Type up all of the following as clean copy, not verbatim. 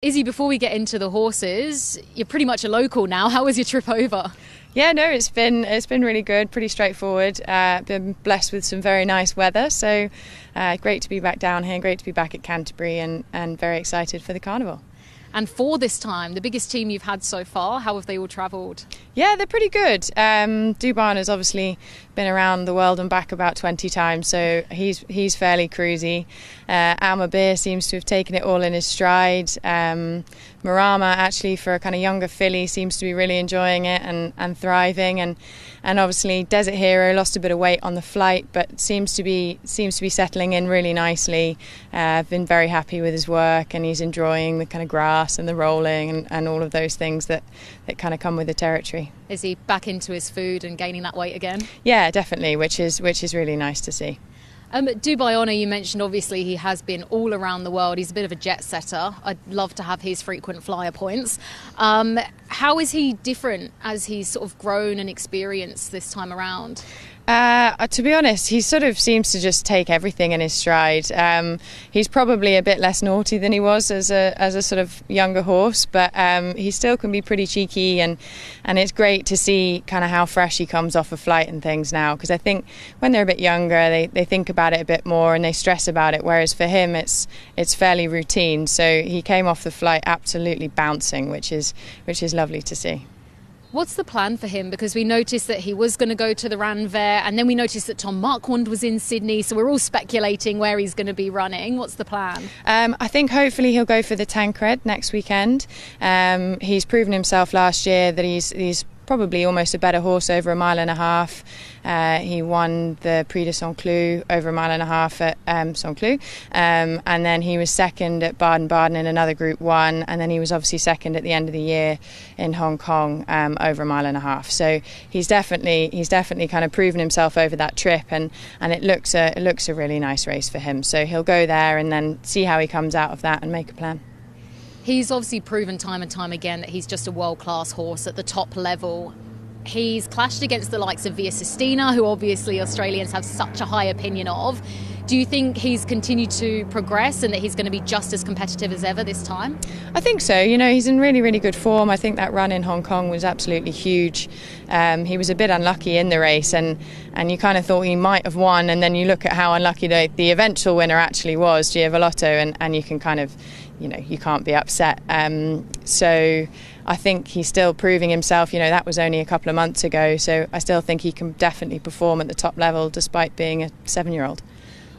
Izzy, before we get into the horses, you're pretty much a local now. How was your trip over? Yeah, no, it's been really good, pretty straightforward. Been blessed with some very nice weather, so great to be back down here, great to be back at Canterbury, and very excited for the carnival. And for this time, the biggest team you've had so far, how have they all travelled? Yeah, they're pretty good. Dubai has obviously been around the world and back about 20 times, so he's fairly cruisy. Addeybb seems to have taken it all in his stride. Marama, actually, for a kind of younger filly, seems to be really enjoying it and thriving. And obviously, Desert Hero lost a bit of weight on the flight, but seems to be settling in really nicely. I've been very happy with his work, and he's enjoying the kind of grass and the rolling and all of those things that kind of come with the territory. Is he back into his food and gaining that weight again? Yeah, definitely, which is really nice to see. Dubai Honour, you mentioned, obviously he has been all around the world. He's a bit of a jet setter. I'd love to have his frequent flyer points. How is he different as he's sort of grown and experienced this time around? To be honest, he sort of seems to just take everything in his stride. He's probably a bit less naughty than he was as a sort of younger horse, but he still can be pretty cheeky, and it's great to see kind of how fresh he comes off a flight and things now, because I think when they're a bit younger they think about it a bit more and they stress about it, whereas for him it's fairly routine. So he came off the flight absolutely bouncing, which is lovely to see. What's the plan for him? Because we noticed that he was going to go to the Ranvet, and then we noticed that Tom Marquand was in Sydney, so we're all speculating where he's going to be running. What's the plan? I think hopefully he'll go for the Tancred next weekend. He's proven himself last year that he's probably almost a better horse over 1.5 miles. He won the Prix de Saint-Cloud over 1.5 miles at Saint-Cloud, and then he was second at Baden-Baden in another Group 1, and then he was obviously second at the end of the year in Hong Kong over 1.5 miles. So he's definitely kind of proven himself over that trip, and it looks a really nice race for him. So he'll go there and then see how he comes out of that and make a plan. He's obviously proven time and time again that he's just a world-class horse at the top level. He's clashed against the likes of Via Sistina, who obviously Australians have such a high opinion of. Do you think he's continued to progress and that he's going to be just as competitive as ever this time? I think so. You know, he's in really, really good form. I think that run in Hong Kong was absolutely huge. He was a bit unlucky in the race, and you kind of thought he might have won, and then you look at how unlucky the eventual winner actually was, Giavolotto, and you can kind of, you know, you can't be upset. So I think he's still proving himself. You know, that was only a couple of months ago, so I still think he can definitely perform at the top level despite being a 7-year-old.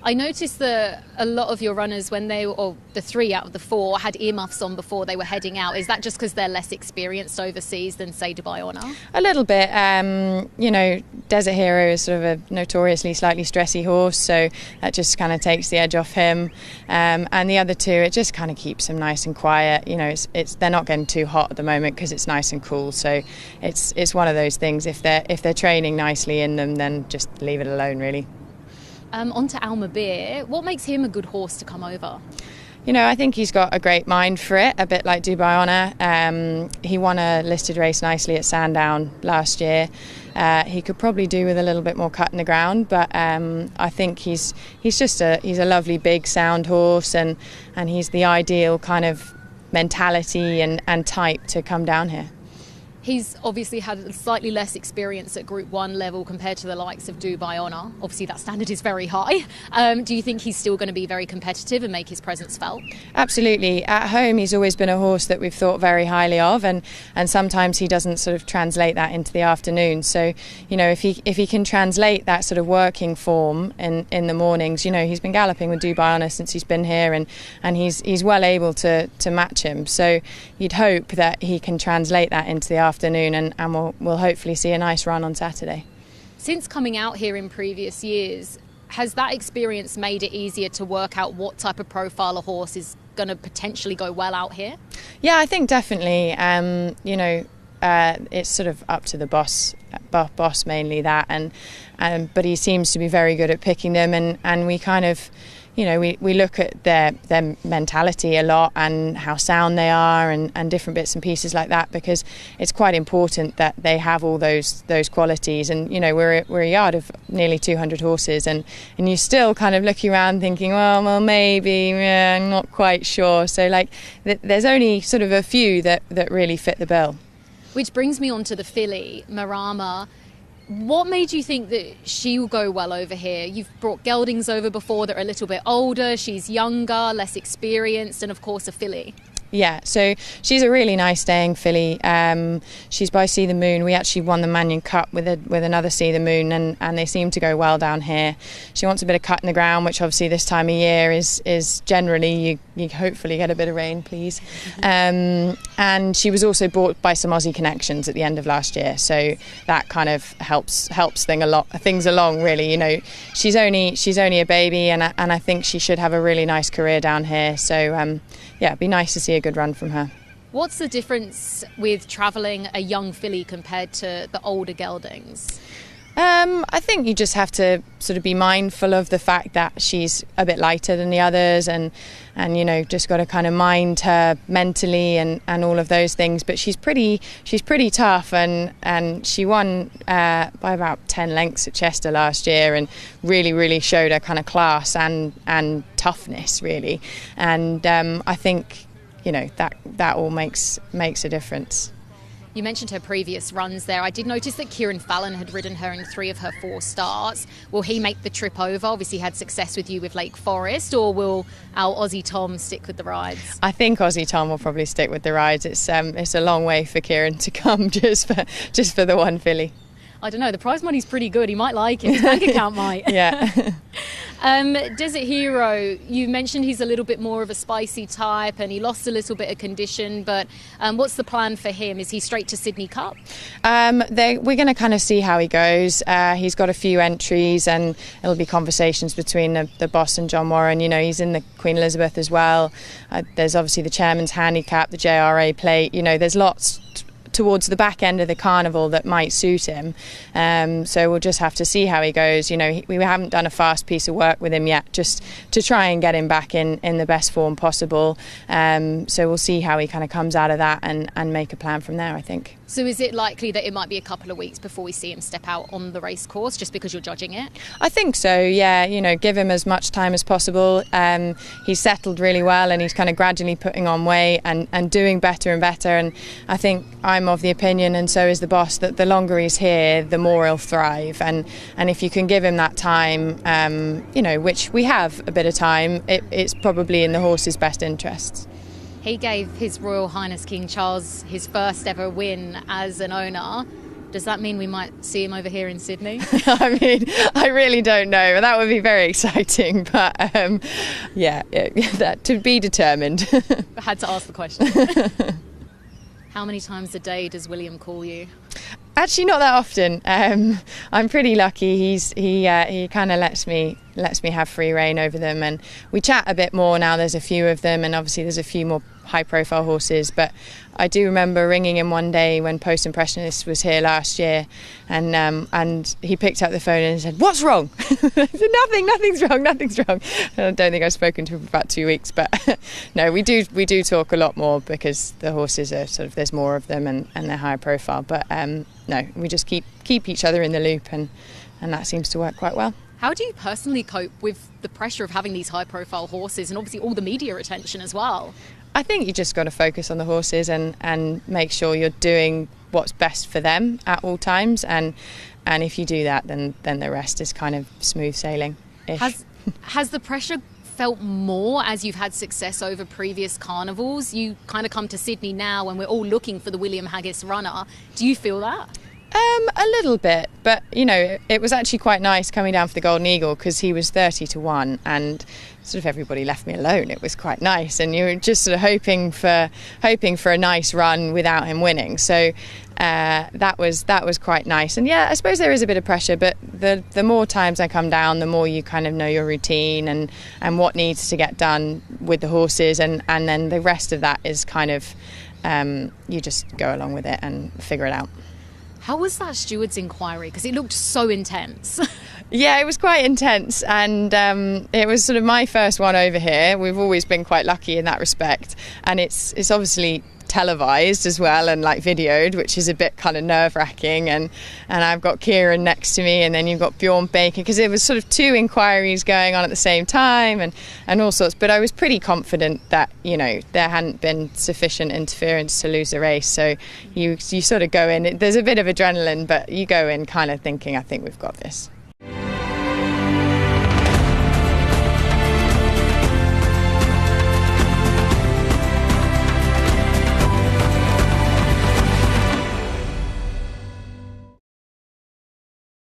I noticed that a lot of your runners, the 3 out of the 4, had earmuffs on before they were heading out. Is that just because they're less experienced overseas than, say, Dubai Honour? A little bit. You know, Desert Hero is sort of a notoriously slightly stressy horse, so that just kind of takes the edge off him. And the other 2, it just kind of keeps them nice and quiet. You know, they're not getting too hot at the moment because it's nice and cool. So it's one of those things. If they're training nicely in them, then just leave it alone, really. On to Addeybb. What makes him a good horse to come over? You know, I think he's got a great mind for it, a bit like Dubai Honour. He won a listed race nicely at Sandown last year. He could probably do with a little bit more cut in the ground, but I think he's a lovely big sound horse, and he's the ideal kind of mentality and type to come down here. He's obviously had slightly less experience at Group 1 level compared to the likes of Dubai Honour. Obviously that standard is very high. Do you think he's still going to be very competitive and make his presence felt? Absolutely. At home he's always been a horse that we've thought very highly of, and sometimes he doesn't sort of translate that into the afternoon. So, you know, if he can translate that sort of working form in the mornings, you know, he's been galloping with Dubai Honour since he's been here, and he's well able to match him. So you'd hope that he can translate that into the afternoon, and we'll hopefully see a nice run on Saturday. Since coming out here in previous years, has that experience made it easier to work out what type of profile a horse is going to potentially go well out here? Yeah, I think definitely. You know, it's sort of up to the boss mainly that, but he seems to be very good at picking them, and we kind of, we look at their mentality a lot and how sound they are and different bits and pieces like that, because it's quite important that they have all those qualities. And we're a yard of nearly 200 horses, and you're still kind of looking around thinking, well maybe, I'm not quite sure. So there's only sort of a few that really fit the bill. Which brings me on to the filly, Marama. What made you think that she will go well over here? You've brought geldings over before that are a little bit older. She's younger, less experienced, and of course a filly. Yeah, so she's a really nice staying filly. She's by See the Moon. We actually won the Manion Cup with another See the Moon, and they seem to go well down here. She wants a bit of cut in the ground, which obviously this time of year is generally you hopefully get a bit of rain, please. And she was also bought by some Aussie connections at the end of last year, so that kind of helps things along really. She's only a baby, and I think she should have a really nice career down here. So it'd be nice to see a good run from her. What's the difference with travelling a young filly compared to the older geldings? I think you just have to sort of be mindful of the fact that she's a bit lighter than the others, and just got to kind of mind her mentally and all of those things. But she's pretty tough, and she won by about 10 lengths at Chester last year, and really showed her kind of class and toughness really. And I think that all makes a difference. You mentioned her previous runs there. I did notice that Kieran Fallon had ridden her in 3 of her 4 starts. Will he make the trip over? Obviously had success with you with Lake Forest, or will our Aussie Tom stick with the rides? I think Aussie Tom will probably stick with the rides. It's a long way for Kieran to come just for the one filly. I don't know, the prize money's pretty good. He might like it. His bank account might. Yeah. Desert Hero, you mentioned he's a little bit more of a spicy type and he lost a little bit of condition, but what's the plan for him? Is he straight to Sydney Cup? We're going to kind of see how he goes. He's got a few entries, and it'll be conversations between the boss and John Warren. He's in the Queen Elizabeth as well. There's obviously the Chairman's Handicap, the JRA plate. There's lots towards the back end of the carnival that might suit him, so we'll just have to see how he goes. We haven't done a fast piece of work with him yet, just to try and get him back in the best form possible, so we'll see how he kind of comes out of that and make a plan from there, I think. So is it likely that it might be a couple of weeks before we see him step out on the race course, just because you're judging it? I think so, yeah. Give him as much time as possible. He's settled really well, and he's kind of gradually putting on weight and doing better and better, and I think I'm of the opinion, and so is the boss, that the longer he's here, the more he'll thrive, and if you can give him that time, which we have a bit of time, it's probably in the horse's best interests. He gave His Royal Highness King Charles his first ever win as an owner. Does that mean we might see him over here in Sydney? I really don't know. That would be very exciting, but that to be determined. I had to ask the question. How many times a day does William call you? Actually, not that often. I'm pretty lucky. He kind of lets me have free rein over them, and we chat a bit more now. There's a few of them, and obviously there's a few more high-profile horses. But I do remember ringing him one day when Post Impressionist was here last year, and he picked up the phone and said, "What's wrong?" I said, "Nothing's wrong. I don't think I've spoken to him for about 2 weeks, but no, we do talk a lot more because the horses are sort of, there's more of them and they're higher profile. But no, we just keep each other in the loop, and that seems to work quite well. How do you personally cope with the pressure of having these high-profile horses and obviously all the media attention as well? I think you just got to focus on the horses and make sure you're doing what's best for them at all times, and if you do that, then the rest is kind of smooth sailing. Has the pressure felt more as you've had success over previous carnivals? You kind of come to Sydney now and we're all looking for the William Haggas runner. Do you feel that? A little bit, but it was actually quite nice coming down for the Golden Eagle, because he was 30-1 and sort of everybody left me alone. It was quite nice, and you were just sort of hoping for a nice run without him winning. So that was quite nice. And yeah, I suppose there is a bit of pressure, but the more times I come down, the more you kind of know your routine and what needs to get done with the horses, and then the rest of that is kind of you just go along with it and figure it out. How was that steward's inquiry? Because it looked so intense. Yeah, it was quite intense, and it was sort of my first one over here. We've always been quite lucky in that respect, and it's obviously televised as well and like videoed, which is a bit kind of nerve-wracking, and I've got Kieran next to me, and then you've got Bjorn Baker, because it was sort of 2 inquiries going on at the same time and all sorts. But I was pretty confident that, you know, there hadn't been sufficient interference to lose the race. So you sort of go in, there's a bit of adrenaline, but you go in kind of thinking, I think we've got this.